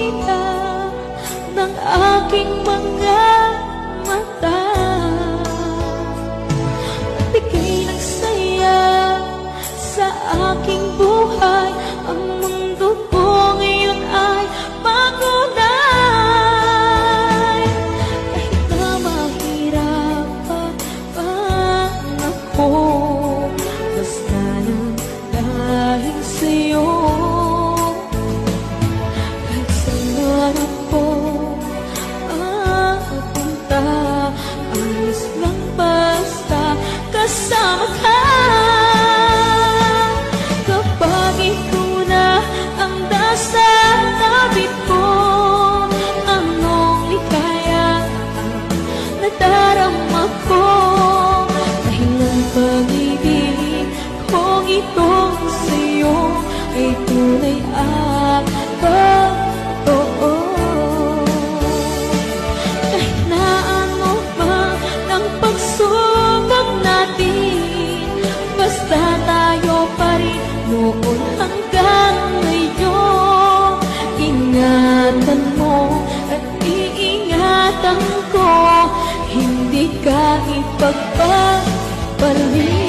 makita ng aking mga mata. Nagbigay ng saya sa aking buhay. Ang mundo ko ngayon ay makulay. Kahit na mahirapan ako, basta lang dahil sa'yo. Kahit saan ako mapunta, ayos lang basta kasama ka. Kapag ikaw na ang nasa tabi ko, anong likaya ang nadarama ko. Dahil ang pag-ibig kong itong sa'yo ay tunay at totoo. Kahit na ano man ang pagsubok natin, basta tayo pa rin noon hanggang ngayon. Ingatan mo at iingatan ko, hindi ka ipagpapalit.